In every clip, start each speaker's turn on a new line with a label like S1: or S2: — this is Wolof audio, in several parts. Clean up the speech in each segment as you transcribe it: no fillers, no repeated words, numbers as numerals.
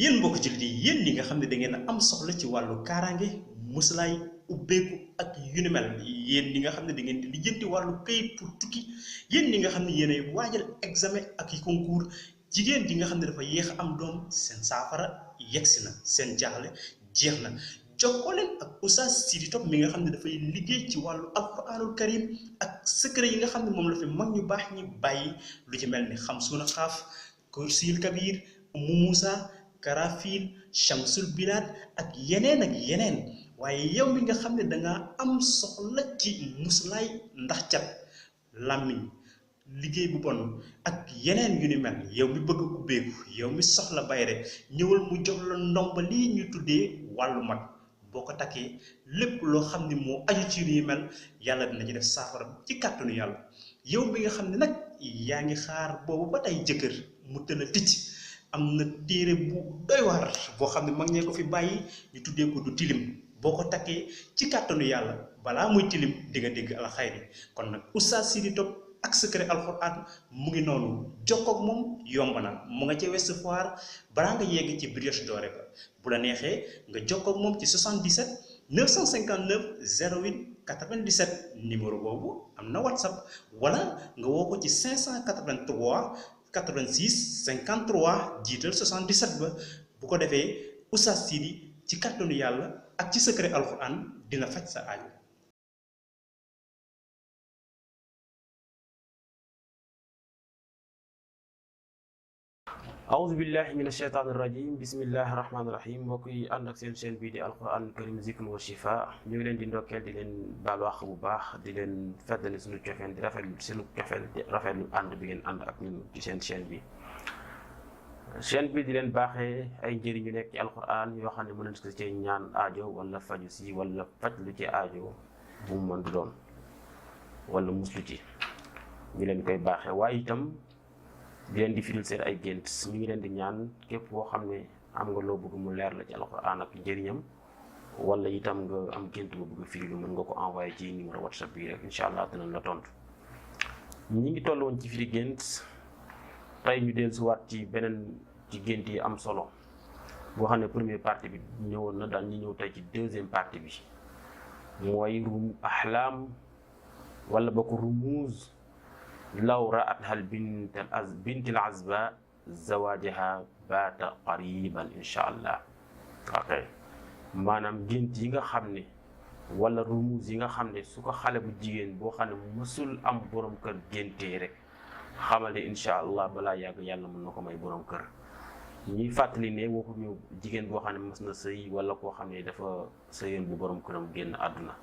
S1: yéen mbokk jullit yi yéen ñi nga xam ne da ngeen a am soxla ci wàllu kaaraange muslaay ubbeeku ak yu ni mel yéen ñi nga xam ne da ngeen di lijjanti wàllu kayit pour tukki yéen ñi nga xam ne yéenay waajal examen ak i concours jigéen ji nga xam ne dafa yéex a am doom seen saafara yegsi na seen jaaxle jeex na jokkoo leen ak Oustaz Sidy Top mi nga xam ne dafay liggéey ci wàllu alquranul karim ak secret yi nga xam ne moom la fi mag ñu baax ñi bàyyi lu ci mel ni xamsuuna xaaf kursil kabir umu Moussa karafil shamsul bilad ak yeneen waaye yow mi nga xam ne danga am soxla ci muslaay ndax cat làmmiñ liggéey bu bon ak yeneen yu ni mel yow mi bëgg a ubbeeku yow mi soxla bayre ñëwal mu jox la ndomba lii ñu tuddee wàllu mag boo ko takkee lépp loo xam ne moo aju ci yu mel yàlla dina ci def saafara ci kàttanu yàlla yow bi nga xam ne nag yaa ngi xaar boobu ba tey jëkkër mu tëla ticc am na téere bu doy waar boo xam ne mag ñee ko fi bàyyi ñu tuddee ko du tilim boo ko takkee ci kàttanu yàlla balaa muy tilim di nga dégg alxayri kon nag Oustaz Sidy Top ak secret alxuraan mu ngi noonu jokkoog moom yomb na mu nga ca Ouest Foire balaa nga yegg ci Brioche Dorée ba bu la neexee nga jokkoog moom ci 77 959 08 97 numéro boobu am na WhatsApp wala nga woo ko ci 583 86 53 jiital 77 ba bu ko defee Oustaz Sidy ci kàttanu yàlla ak ci secret alxuraan dina faj sa aajo.
S2: أعوذ بالله من الشيطان الرجيم بسم الله الرحمن الرحيم mbokk yi ànd ak seen chaîne bii di alquran karim zikr wa shifa ñu ngi leen di ndokkeel di leen baal wax bu baax di leen feddali suñu cofeel di rafetlu suñu cofeel di rafetlu ànd bi ngeen ànd ak ñun ci seen chaîne bi di leen baaxee ay njëriñ yu nekk ci alquran yoo xam ne mën nañ ko ci ñaan aajo wala faju si wala faj lu ci aajo bu mu mën du doon wala muslu ci ñu leen koy baaxee waaye itam di leen di firil seen ay gént ñu ngi leen di ñaan képp koo xam ne am nga loo bëgg mu leer la ci alxuraan ak njëriñam wala itam nga am gént boo bëgg firilu mën nga ko envoyé ci numéro whatsapp bi rek incha allah dinañ la tontu. ñi ngi toll woon ci firi gént tey ñu dellusiwaat ci beneen ci gént yi am solo boo xam ne première partie bi ñëwoon na daal ñu ñëw tey ci deuxième partie bi mooy ahlam wala ba ko rumuuz law ra'atha bint al azba zawajaha baata qariban incha allah. ok maanaam gént yi nga xam ne wala rumuuz yi nga xam ne su ko xale bu jigéen boo xam ne mësul am borom kër géntee rek xamal ne incha allah balaa yàgg yàlla mën na ko may borom kër. ñuy fàttali ne waxuñu jigéen boo xam ne mës na sëy wala koo xam ne dafa sëyoon bu borom këram génn àdduna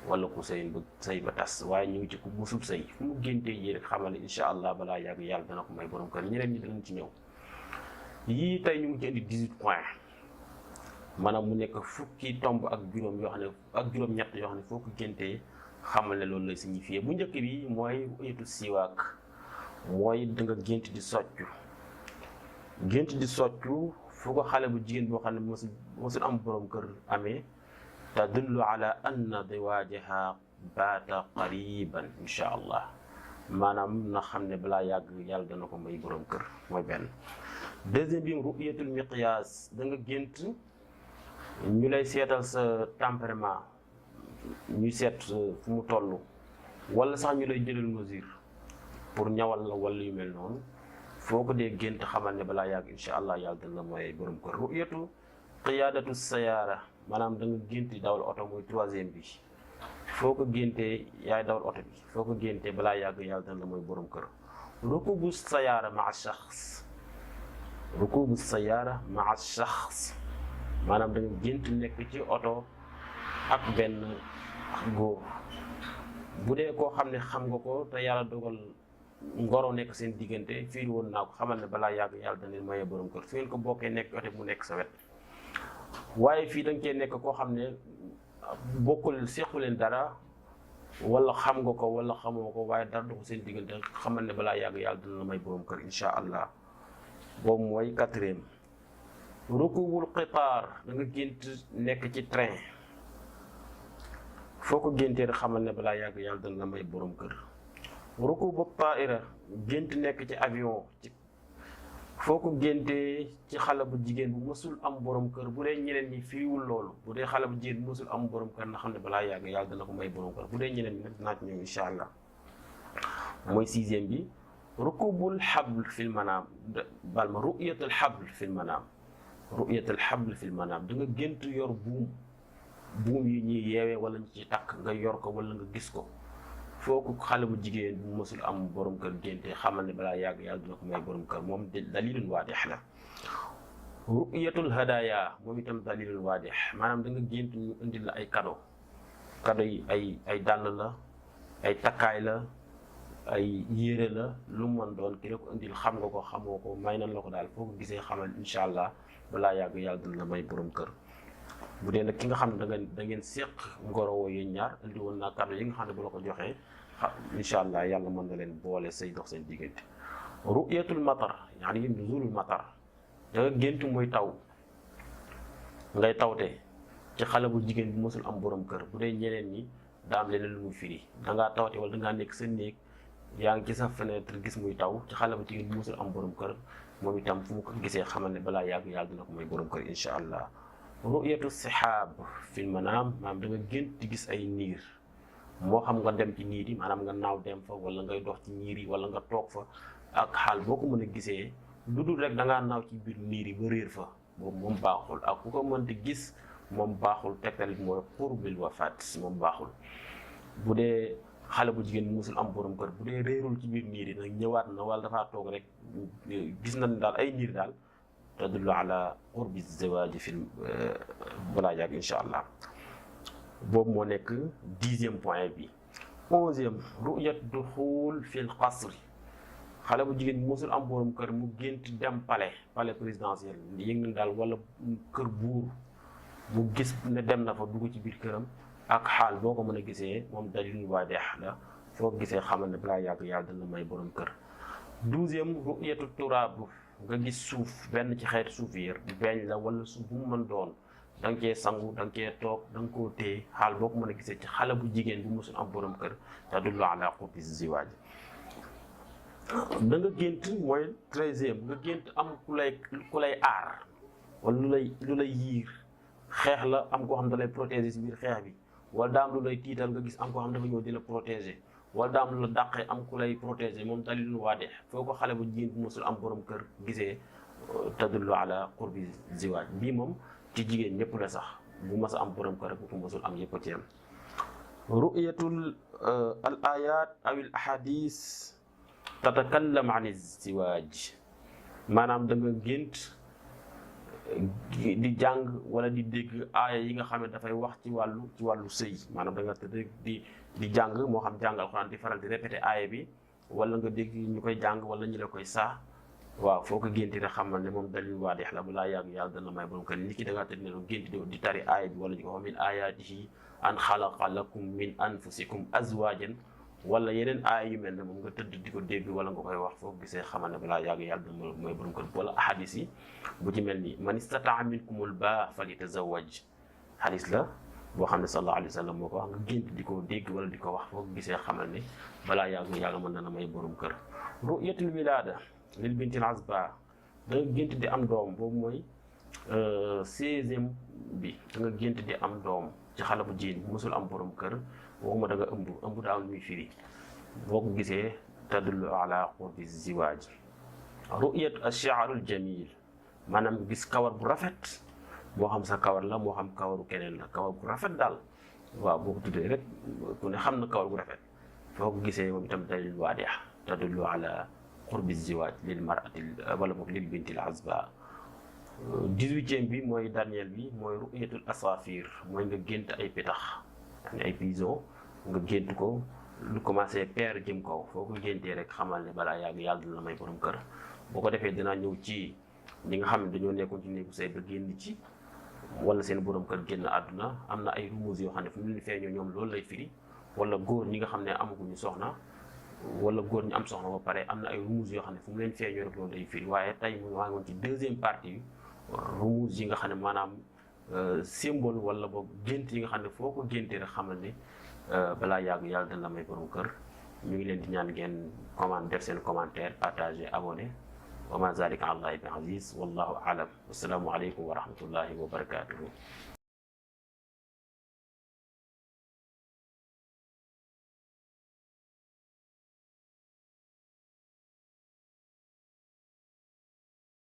S2: wala ku sëyin ba sëy ba tas waaye ñu ngi ci ku musub sëy fu mu géntee yi rek xamal ne incha allah balaa yàgg yàlla dana ko may borom kër ñeneen ñi danañ ci ñëw. yii tey ñu ngi ci indi 18 points maanaam mu nekk fukki tomb ak juróom yoo xam ne ak juróom-ñett yoo xam ne foo ko géntee xamal ne loolu lay signifié bu njëkk bi mooy uyetu siwaak mooy da nga gént di soccu fu ko xale bu jigéen boo xam ne mosul am borom kër amee tadullu ala anna zawaajaha baata qariban incha allah maanaam na xam ne balaa yàgg yàlla dana ko may borom kër mooy benn. deuxième bi ru'yatul miqyaas da nga gént ñu lay seetal sa tempérament ñu seet fu mu toll wala sax ñu lay jëlal mesure pour ñawal la wala yu mel noonu foo ko dee gént xamal ne balaa yàgg incha allah yàlla dana la may borom kër. ru'yatu qiyaadatu sayaara maanaam da nga gént dawal oto mooy troisième bi foo ko géntee yaay dawal oto bi foo ko géntee balaa yàgg yàlla dana la mooy borom kër. rukubu sayaara maa shaxs maanaam da nga gént nekk ci oto ak benn góor bu dee koo xam ne xam nga ko te yàlla dogal ngoro nekk seen diggante fii woon naa ko xamal ne balaa yàgg yàlla dana leen maye borom kër fi ngeen ko bokkee nekk oto mu nekk sa wet. waaye fii da nga cee nekk koo xam ne bokkul sequ leen dara wala xam nga ko wala xamoo ko waaye dara doxul seen diggante xamal ne balaa yàgg yàlla dina la may borom kër incha allah boobu mooy quatrième. rukubul qitaar da nga gént nekk ci train foo ko géntee rek xamal ne balaa yàgg yàlla dina la may borom kër. rukubu taaira gént nekk ci avion foo ko géntee ci xale bu jigéen bu mësul am borom kër, bu dee ñeneen ñi firiwul loolu, bu dee xale bu jigéen bu mësul am borom kër na xam ne balaa yàgg yàlla dana ko may borom kër. bu dee ñeneen ñi nag dinaa ci ñëw incha allah. mooy 6e bi rukubul xabl fil manaam bal ma ru'yatul xabl fil manaam. ru'yatul xabl fil manaam da nga gént yor buum yi ñuy yeewee wala ñu ci takk nga yor ko wala nga gis ko. foo ko xale bu jigéen bu mësul am borom kër génte xamal ne balaa yàgg yàlla dina ko may borom kër, moom dalilun waadix la. ru'yatul hadaya moom itam dalilun waadix, maanaam da nga gént ñu indil la ay cadeau yi ay dàll la, ay takkaay la, ay yére la, lu mu mën doon ki la ko indil xam nga ko xamoo ko may nan la ko daal, foo ko gisee xamal incha allah balaa yàgg yàlla dina la may borom kër. bu dee nag ki nga xam ne da ngeen séq ngorowoo yéen ñaar indi woon naa cadeau yi nga xam ne bu la ko joxee incha allah yàlla mën na leen boole say dox seen diggante. ru'yatul matar yaani nuzulul matar da nga gént muy taw ngay tawte ci xale bu jigéen bu mësul am borom kër. bu dee ñeneen ñi daa am leneen lu muy firi, da ngaa tawte wala da ngaa nekk sa néeg yaa ngi ci sa fenêtre gis muy taw ci xale bu jigéen bu mësul am borom kër, moom itam fu mu ko gisee xamal ne balaa yàgg yàlla dina ko may borom kër incha allah. ru'yatu sixaab fil manaam maanaam da nga gént di gis ay niir, moo xam nga dem ci niir yi maanaam nga naaw dem fa wala ngay dox ci niir yi wala nga toog fa ak xaal boo ko mën a gisee lu dul rek da ngaa naaw ci biir niir yi ba réer fa, boobu moom baaxul. ak ku ko mënti gis moom baaxul, tegtal bi mooy qurbil wafaat moom baaxul. bu dee xale bu jigéen bi musul am borom kër, bu dee réerul ci biir niir yi nag ñëwaat na wala dafaa toog rek gis nañ daal ay niir daal tadullu ala qurbi zawaaji fil balaa yàgg incha allah. boobu moo nekk 10e point bi. 11e ru'yat duxul fil qasri, xale bu jigéen bi mosul am borom kër mu gént dem palais présidentiel yëg na daal wala kër buur mu gis ne dem na fa dugg ci biir këram ak xaal boo ko mën a gisee moom dalil waadix la, foo gisee xamal ne balaa yàgg yàlla dana may borom kër. 12e ru'yatu turaab, nga gis suuf benn ci xeetu suuf yi beeñ la wala suuf bu mu mën doon da nga cee sangu da nga cee toog da nga koo téye xaal boo ko mën a gisee ci xale bu jigéen bu mosul am borom kër tadullu ala qurbi ziwaaj. da nga gént mooy 13e nga gént am ku lay aar wala lu lay yiir, xeex la am koo xam da lay protéger si biir xeex bi, wala daam lu lay tiital nga gis am koo xam dafa ñëw di la protéger, wala daam lu la dàqee am ku lay protéger, moom dalilun waadix. foo ko xale bu jigéen bu mosul am borom kër gisee tadullu ala qurbi ziwaaj. bii moom ci jigéen ñëpp la sax, bu mas a am borom kër bu ko mosul am yëpp ci am. ru'yatul al ayat aw al ahadis tatakallam an ziwaaj, maanaam da nga gént di jàng wala di dégg aaya yi nga xam ne dafay wax ci wàllu sëy, maanaam da nga tëdd di jàng, moo xam jàng alxuraan di faral di répété aaya bi wala nga dégg ñu koy jàng wala ñu la koy saa. waaw foo ko génti rek xamal ne moom dalil waadix la, balaa yàgg yàlla dana may borom kër. nit ki da ngaa tëdd ne gént di tari aaya bi wala ñu ko wax min ayaatihi an xalaqa lakum min anfusikum azwaajan wala yeneen aaya yu mel ne moom nga tëdd di ko dégg wala nga koy wax, foo ko gisee xamal ne balaa yàgg yàlla dana may borom kër. wala ahadis yi bu ci mel ni man istataa minkumul baa falyatazawwaj, hadis la boo xam ne sallallahu alayhi wa sallam moo ko wax, nga gént di ko dégg wala di ko wax, foo ko gisee xamal ne balaa yàgg yàlla mën na may borom kër. ru'yatul wilaada lil bintil azba, da nga gént di am doom, boobu mooy 16e bi. da nga gént di am doom ci xale bu jigéen bu mosul am borom kër, waxuma da nga ëmb daal muy firi, boo ko gisee tadullu ala qurbi ziwaaj. ru'yat ash-sha'rul jamil, maanaam gis kawar bu rafet, moo xam sa kawar la moo xam kawaru keneen la, kawar bu rafet daal. waaw boo ko tuddee rek ku ne xam na kawar bu rafet, foo ko gisee moom itam dalil waadix tadullu ala qurbi ziwaaj lil mar'ati wala boog lil bintil azba. 18e bi mooy dernier bi mooy ru'yatul asafir, mooy nga gént ay pitax ay pigeon nga gént ko lu commencé peer jëm kaw, foo ko géntee rek xamal ne balaa yàgg yàlla dina la may borom kër. boo ko defee dinaa ñëw ci ñi nga xam ne dañoo nekkoon ci néegu sëy ba génn ci wala seen borom kër génn àdduna, am na ay rumeurs yoo xam ne fu mu leen feeñoo ñoom loolu lay firi, wala góor ñi nga xam ne amaguñu soxna wala góor ñi am soxna ba pare am na ay rumeurs yoo xam ne fu mu leen feeñoo rek loolu lay firi. waaye tey mu maa ngi woon ci 2e partie bi, rumeurs yi nga xam ne maanaam symbole wala boog gént yi nga xam ne foo ko géntee rek xamal ne balaa yàgg yàlla dana la may borom kër. ñu ngi leen di ñaan ngeen def seen commentaire, partager, abonné. wa ma zalika ala allahi bi aziz wallahu alam. Wassalaamu aleykum wa rahmatullahi wa barakatuhu.